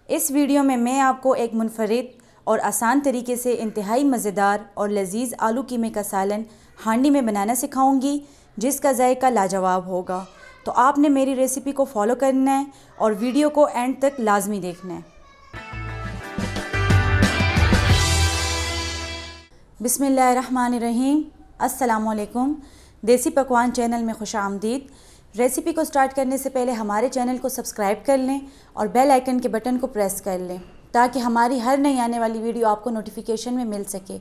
इस वीडियो में मैं आपको एक मुनफरिद और आसान तरीके से इंतहाई मज़ेदार और लजीज आलू कीमे का सालन हांडी में बनाना सिखाऊंगी, जिसका जायका लाजवाब होगा। तो आपने मेरी रेसिपी को फॉलो करना है और वीडियो को एंड तक लाजमी देखना है। बिस्मिल्लाहिर्रहमानिर्रहीम। अस्सलामुअलैकुम। देसी पकवान चैनल में खुश आमदीद। रेसिपी को स्टार्ट करने से पहले हमारे चैनल को सब्सक्राइब कर लें और बेल आइकन के बटन को प्रेस कर लें ताकि हमारी हर नई आने वाली वीडियो आपको नोटिफिकेशन में मिल सके।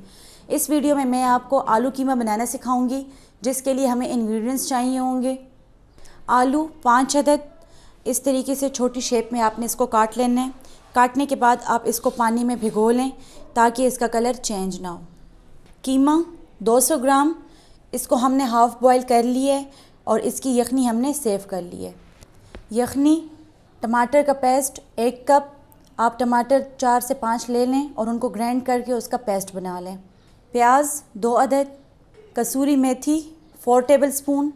इस वीडियो में मैं आपको आलू कीमा बनाना सिखाऊंगी, जिसके लिए हमें इंग्रेडिएंट्स चाहिए होंगे। आलू 5 अदद, इस तरीके से छोटी शेप में आपने इसको काट लेना है। काटने के बाद आप इसको पानी में भिगो लें ताकि इसका कलर चेंज ना हो। कीमा 200 ग्राम, इसको हमने हाफ़ बॉयल कर लिया है और इसकी यखनी हमने सेव कर ली है। यखनी, टमाटर का पेस्ट 1 कप, आप टमाटर 4 से 5 ले लें और उनको ग्राइंड करके उसका पेस्ट बना लें। प्याज 2 अदद, कसूरी मेथी 4 टेबलस्पून,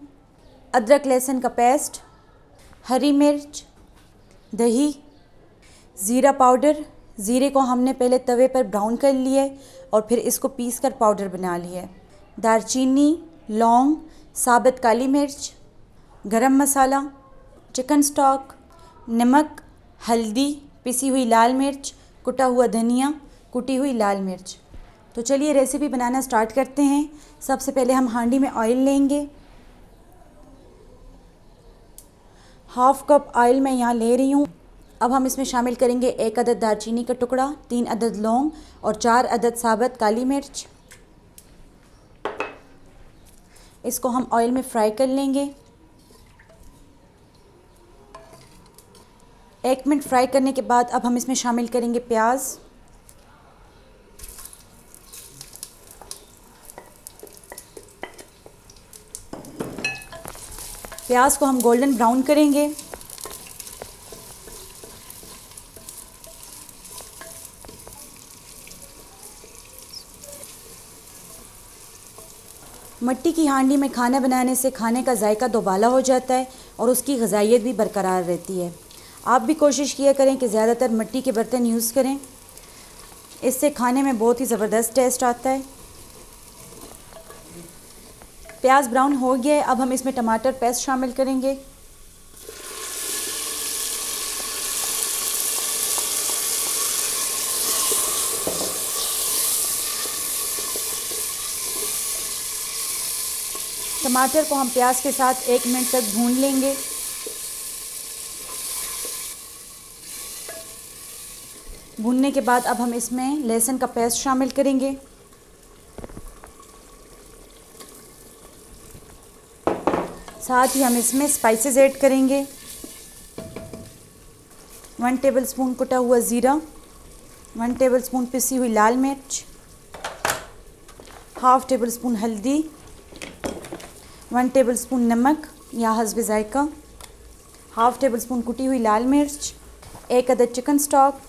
अदरक लहसुन का पेस्ट, हरी मिर्च, दही, ज़ीरा पाउडर। ज़ीरे को हमने पहले तवे पर ब्राउन कर लिया है और फिर इसको पीस कर पाउडर बना लिया है। दालचीनी, लौंग, साबुत काली मिर्च, गरम मसाला, चिकन स्टॉक, नमक, हल्दी, पिसी हुई लाल मिर्च, कुटा हुआ धनिया, कुटी हुई लाल मिर्च। तो चलिए रेसिपी बनाना स्टार्ट करते हैं। सबसे पहले हम हांडी में ऑयल लेंगे। हाफ़ कप ऑयल मैं यहाँ ले रही हूँ। अब हम इसमें शामिल करेंगे 1 अदद दालचीनी का टुकड़ा, 3 अदद लौंग और 4 अदद साबुत काली मिर्च। इसको हम ऑयल में फ्राई कर लेंगे। 1 मिनट फ्राई करने के बाद अब हम इसमें शामिल करेंगे प्याज। प्याज को हम गोल्डन ब्राउन करेंगे। मिट्टी की हांडी में खाना बनाने से खाने का जायका दोबाला हो जाता है और उसकी ग़िज़ाइयत भी बरकरार रहती है। आप भी कोशिश किया करें कि ज़्यादातर मिट्टी के बर्तन यूज़ करें, इससे खाने में बहुत ही ज़बरदस्त टेस्ट आता है। प्याज ब्राउन हो गया है, अब हम इसमें टमाटर पेस्ट शामिल करेंगे। टमाटर को हम प्याज के साथ 1 मिनट तक भून लेंगे। भूनने के बाद अब हम इसमें लहसुन का पेस्ट शामिल करेंगे। साथ ही हम इसमें स्पाइसेस ऐड करेंगे। 1 टेबलस्पून कुटा हुआ ज़ीरा, 1 टेबलस्पून पिसी हुई लाल मिर्च, हाफ़ टेबलस्पून हल्दी, 1 टेबलस्पून नमक या हस्ब जायका, हाफ़ टेबलस्पून कुटी हुई लाल मिर्च, 1 अदद चिकन स्टॉक।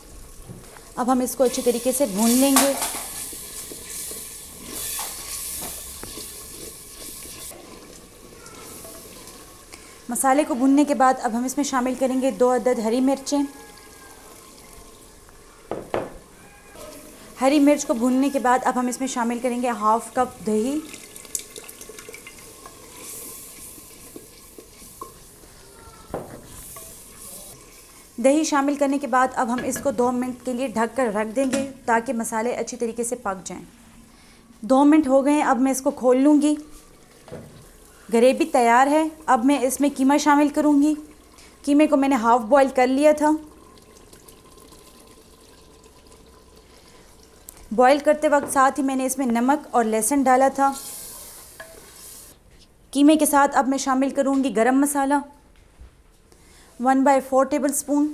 अब हम इसको अच्छी तरीके से भून लेंगे। मसाले को भूनने के बाद अब हम इसमें शामिल करेंगे 2 अदद हरी मिर्चें। हरी मिर्च को भूनने के बाद अब हम इसमें शामिल करेंगे हाफ़ कप दही। दही शामिल करने के बाद अब हम इसको 2 मिनट के लिए ढक कर रख देंगे ताकि मसाले अच्छी तरीके से पक जाएं। 2 मिनट हो गए हैं, अब मैं इसको खोल लूँगी। ग्रेवी तैयार है। अब मैं इसमें कीमा शामिल करूँगी। कीमे को मैंने हाफ़ बॉयल कर लिया था। बॉयल करते वक्त साथ ही मैंने इसमें नमक और लहसुन डाला था। कीमे के साथ अब मैं शामिल करूँगी गरम मसाला 1/4 टेबलस्पून।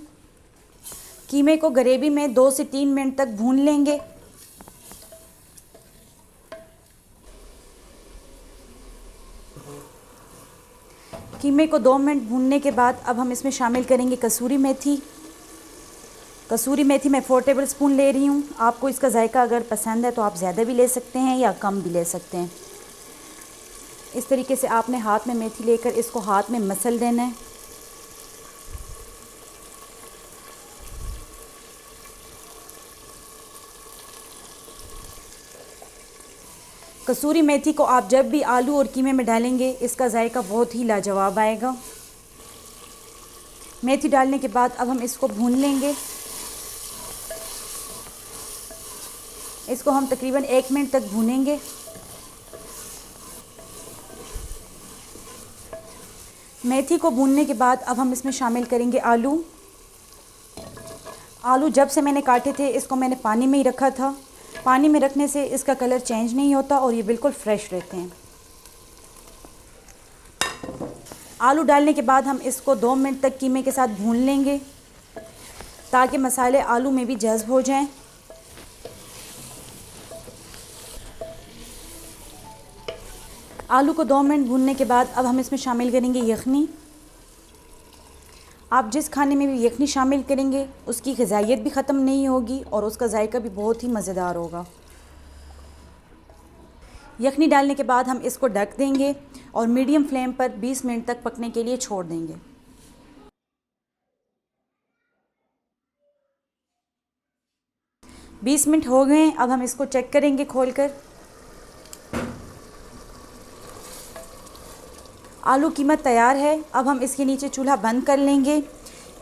कीमे को ग्रेवी में 2 से 3 मिनट तक भून लेंगे। कीमे को 2 मिनट भूनने के बाद अब हम इसमें शामिल करेंगे कसूरी मेथी। कसूरी मेथी मैं 4 टेबलस्पून ले रही हूँ। आपको इसका जायका अगर पसंद है तो आप ज़्यादा भी ले सकते हैं या कम भी ले सकते हैं। इस तरीके से आपने हाथ में मेथी लेकर इसको हाथ में मसल देना है। कसूरी मेथी को आप जब भी आलू और कीमे में डालेंगे इसका जायका बहुत ही लाजवाब आएगा। मेथी डालने के बाद अब हम इसको भून लेंगे। इसको हम तकरीबन 1 मिनट तक भूनेंगे। मेथी को भूनने के बाद अब हम इसमें शामिल करेंगे आलू। आलू जब से मैंने काटे थे इसको मैंने पानी में ही रखा था। पानी में रखने से इसका कलर चेंज नहीं होता और ये बिल्कुल फ्रेश रहते हैं। आलू डालने के बाद हम इसको 2 मिनट तक कीमे के साथ भून लेंगे ताकि मसाले आलू में भी जज़्ब हो जाएं। आलू को 2 मिनट भूनने के बाद अब हम इसमें शामिल करेंगे यखनी। आप जिस खाने में भी यखनी शामिल करेंगे उसकी ग़िज़ाइयत भी ख़त्म नहीं होगी और उसका जायका भी बहुत ही मज़ेदार होगा। यखनी डालने के बाद हम इसको ढक देंगे और मीडियम फ्लेम पर 20 मिनट तक पकने के लिए छोड़ देंगे। बीस मिनट हो गए हैं। अब हम इसको चेक करेंगे खोलकर। आलू कीमा तैयार है। अब हम इसके नीचे चूल्हा बंद कर लेंगे।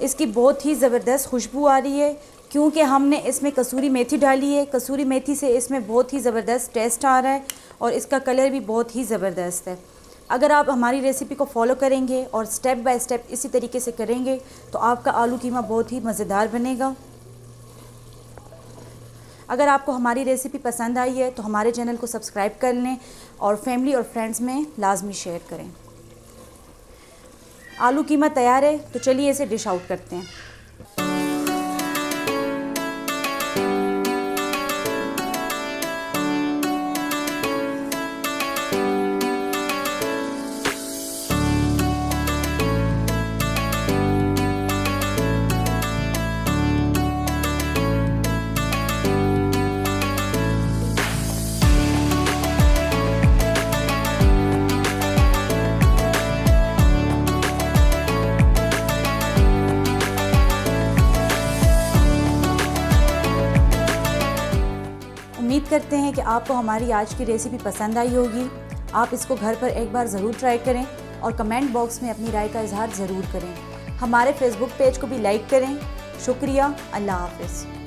इसकी बहुत ही ज़बरदस्त खुशबू आ रही है क्योंकि हमने इसमें कसूरी मेथी डाली है। कसूरी मेथी से इसमें बहुत ही ज़बरदस्त टेस्ट आ रहा है और इसका कलर भी बहुत ही ज़बरदस्त है। अगर आप हमारी रेसिपी को फॉलो करेंगे और स्टेप बाय स्टेप इसी तरीके से करेंगे तो आपका आलू कीमा बहुत ही मज़ेदार बनेगा। अगर आपको हमारी रेसिपी पसंद आई है तो हमारे चैनल को सब्सक्राइब कर लें और फैमिली और फ्रेंड्स में लाजमी शेयर करें। आलू कीमा तैयार है तो चलिए इसे डिश आउट करते हैं। उम्मीद करते हैं कि आपको हमारी आज की रेसिपी पसंद आई होगी। आप इसको घर पर एक बार ज़रूर ट्राई करें और कमेंट बॉक्स में अपनी राय का इजहार ज़रूर करें। हमारे फेसबुक पेज को भी लाइक करें। शुक्रिया। अल्लाह हाफ़िज़।